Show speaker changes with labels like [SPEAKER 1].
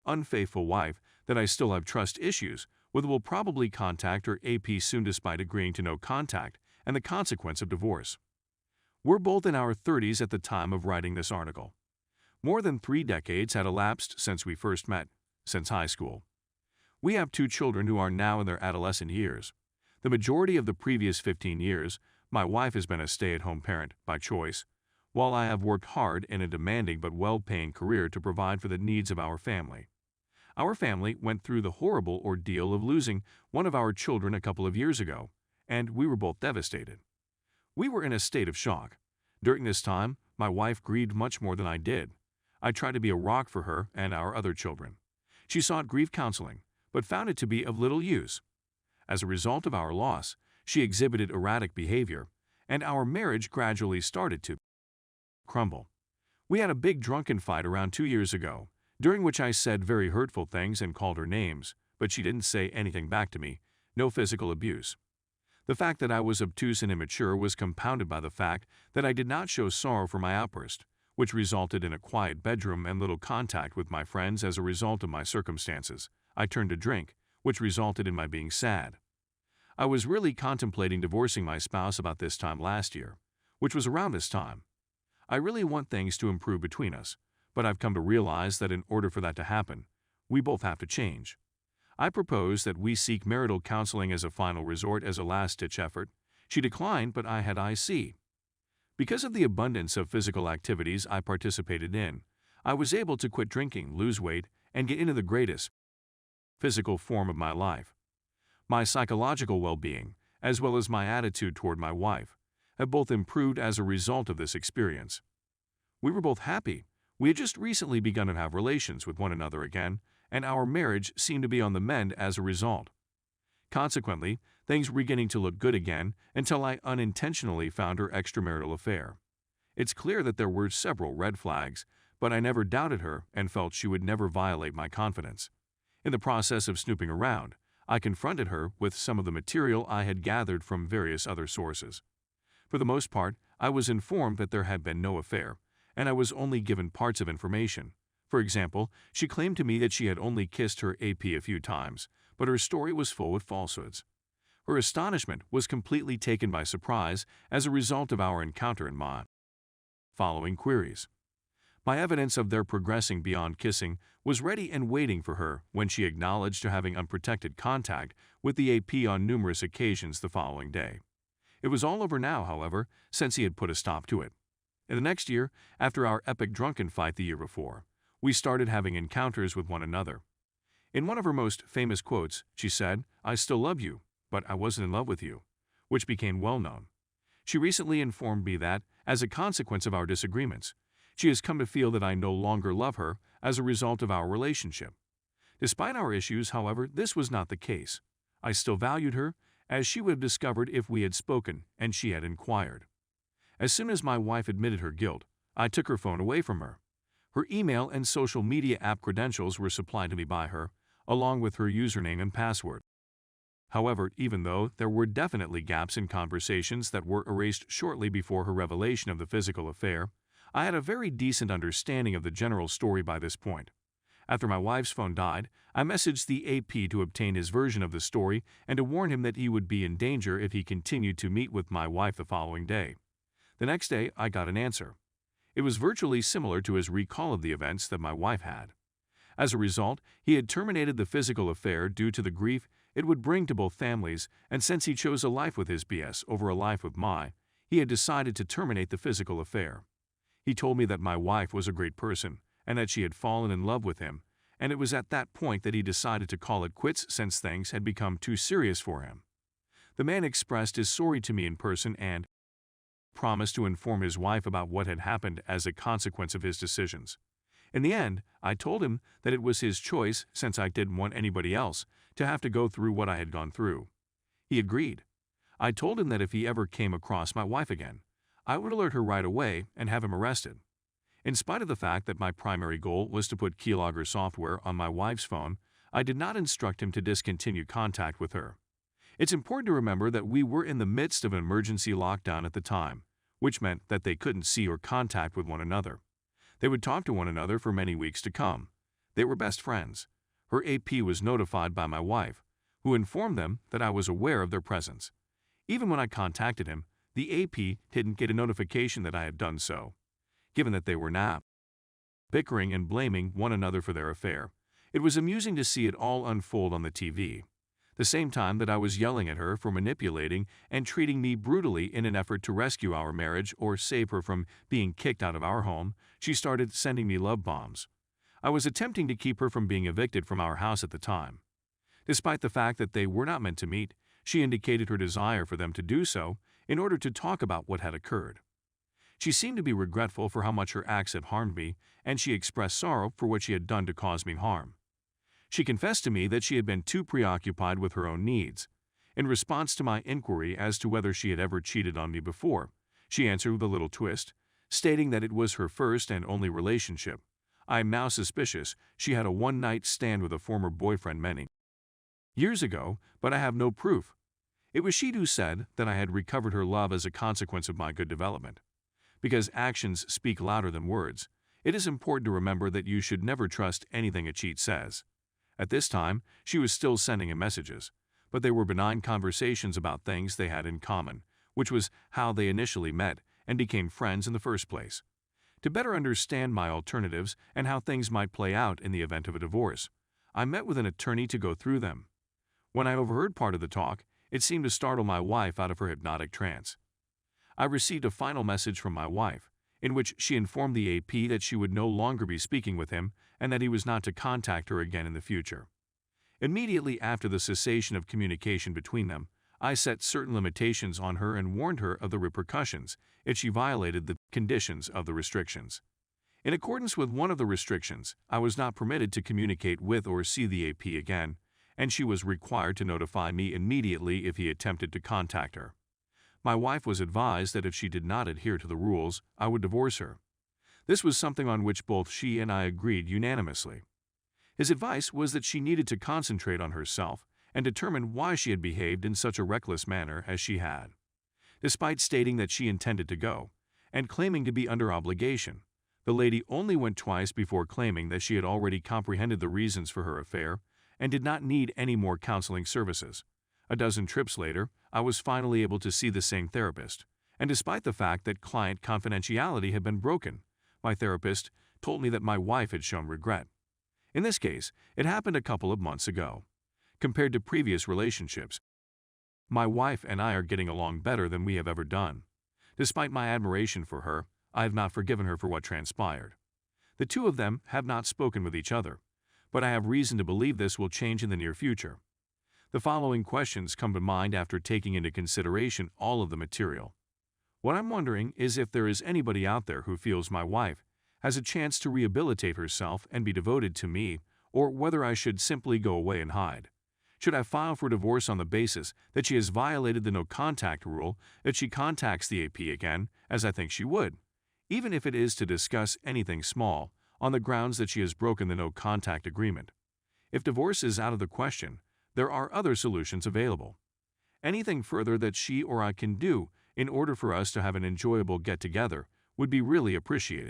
[SPEAKER 1] unfaithful wife that I still have trust issues with will probably contact her AP soon despite agreeing to no contact and the consequence of divorce. We're both in our 30s at the time of writing this article. More than 3 decades had elapsed since we first met, since high school. We have 2 children who are now in their adolescent years. The majority of the previous 15 years, my wife has been a stay-at-home parent by choice, while I have worked hard in a demanding but well-paying career to provide for the needs of our family. Our family went through the horrible ordeal of losing one of our children a couple of years ago, and we were both devastated. We were in a state of shock. During this time, my wife grieved much more than I did. I tried to be a rock for her and our other children. She sought grief counseling, but found it to be of little use. As a result of our loss, she exhibited erratic behavior, and our marriage gradually started to crumble. We had a big drunken fight around 2 years ago, during which I said very hurtful things and called her names, but she didn't say anything back to me, no physical abuse. The fact that I was obtuse and immature was compounded by the fact that I did not show sorrow for my outburst, which resulted in a quiet bedroom and little contact with my friends as a result of my circumstances. I turned to drink, which resulted in my being sad. I was really contemplating divorcing my spouse about this time last year, which was around this time. I really want things to improve between us, but I've come to realize that in order for that to happen, we both have to change. I proposed that we seek marital counseling as a final resort as a last-ditch effort. She declined, but I had IC. Because of the abundance of physical activities I participated in, I was able to quit drinking, lose weight, and get into the greatest physical form of my life. My psychological well-being, as well as my attitude toward my wife, have both improved as a result of this experience. We were both happy. We had just recently begun to have relations with one another again, and our marriage seemed to be on the mend as a result. Consequently, things were beginning to look good again until I unintentionally found her extramarital affair. It's clear that there were several red flags, but I never doubted her and felt she would never violate my confidence. In the process of snooping around, I confronted her with some of the material I had gathered from various other sources. For the most part, I was informed that there had been no affair, and I was only given parts of information. For example, she claimed to me that she had only kissed her AP a few times, but her story was full of falsehoods. Her astonishment was completely taken by surprise as a result of our encounter in my following queries. My evidence of their progressing beyond kissing was ready and waiting for her when she acknowledged to having unprotected contact with the AP on numerous occasions the following day. It was all over now, however, since he had put a stop to it. In the next year, after our epic drunken fight the year before, we started having encounters with one another. In one of her most famous quotes, she said, "I still love you, but I wasn't in love with you," which became well known. She recently informed me that, as a consequence of our disagreements, she has come to feel that I no longer love her as a result of our relationship. Despite our issues, however, this was not the case. I still valued her, as she would have discovered if we had spoken and she had inquired. As soon as my wife admitted her guilt, I took her phone away from her. Her email and social media app credentials were supplied to me by her, along with her username and password. However, even though there were definitely gaps in conversations that were erased shortly before her revelation of the physical affair, I had a very decent understanding of the general story by this point. After my wife's phone died, I messaged the AP to obtain his version of the story and to warn him that he would be in danger if he continued to meet with my wife the following day. The next day, I got an answer. It was virtually similar to his recall of the events that my wife had. As a result, he had terminated the physical affair due to the grief it would bring to both families, and since he chose a life with his BS over a life with he had decided to terminate the physical affair. He told me that my wife was a great person and that she had fallen in love with him, and it was at that point that he decided to call it quits since things had become too serious for him. The man expressed his sorry to me in person and promised to inform his wife about what had happened as a consequence of his decisions. In the end, I told him that it was his choice since I didn't want anybody else to have to go through what I had gone through. He agreed. I told him that if he ever came across my wife again, I would alert her right away and have him arrested. In spite of the fact that my primary goal was to put keylogger software on my wife's phone, I did not instruct him to discontinue contact with her. It's important to remember that we were in the midst of an emergency lockdown at the time, which meant that they couldn't see or contact with one another. They would talk to one another for many weeks to come. They were best friends. Her AP was notified by my wife, who informed them that I was aware of their presence. Even when I contacted him, the AP didn't get a notification that I had done so. Given that they were now bickering and blaming one another for their affair, it was amusing to see it all unfold on the TV. The same time that I was yelling at her for manipulating and treating me brutally in an effort to rescue our marriage or save her from being kicked out of our home, she started sending me love bombs. I was attempting to keep her from being evicted from our house at the time. Despite the fact that they were not meant to meet, she indicated her desire for them to do so in order to talk about what had occurred. She seemed to be regretful for how much her acts had harmed me, and she expressed sorrow for what she had done to cause me harm. She confessed to me that she had been too preoccupied with her own needs. In response to my inquiry as to whether she had ever cheated on me before, she answered with a little twist, stating that it was her first and only relationship. I am now suspicious she had a one-night stand with a former boyfriend many years ago, but I have no proof. It was she who said that I had recovered her love as a consequence of my good development. Because actions speak louder than words, it is important to remember that you should never trust anything a cheat says. At this time, she was still sending him messages, but they were benign conversations about things they had in common, which was how they initially met and became friends in the first place. To better understand my alternatives and how things might play out in the event of a divorce, I met with an attorney to go through them. When I overheard part of the talk, it seemed to startle my wife out of her hypnotic trance. I received a final message from my wife, in which she informed the AP that she would no longer be speaking with him and that he was not to contact her again in the future. Immediately after the cessation of communication between them, I set certain limitations on her and warned her of the repercussions if she violated the conditions of the restrictions. In accordance with one of the restrictions, I was not permitted to communicate with or see the AP again, and she was required to notify me immediately if he attempted to contact her. My wife was advised that if she did not adhere to the rules, I would divorce her. This was something on which both she and I agreed unanimously. His advice was that she needed to concentrate on herself and determine why she had behaved in such a reckless manner as she had. Despite stating that she intended to go, and claiming to be under obligation, the lady only went twice before claiming that she had already comprehended the reasons for her affair and did not need any more counseling services. A dozen trips later, I was finally able to see the same therapist, and despite the fact that client confidentiality had been broken, my therapist told me that my wife had shown regret. In this case, it happened a couple of months ago. Compared to previous relationships, my wife and I are getting along better than we have ever done. Despite my admiration for her, I have not forgiven her for what transpired. The two of them have not spoken with each other, but I have reason to believe this will change in the near future. The following questions come to mind after taking into consideration all of the material. What I'm wondering is if there is anybody out there who feels my wife has a chance to rehabilitate herself and be devoted to me, or whether I should simply go away and hide. Should I file for divorce on the basis that she has violated the no-contact rule if she contacts the AP again, as I think she would, even if it is to discuss anything small, on the grounds that she has broken the no-contact agreement? If divorce is out of the question, there are other solutions available. Anything further that she or I can do in order for us to have an enjoyable get-together would be really appreciated.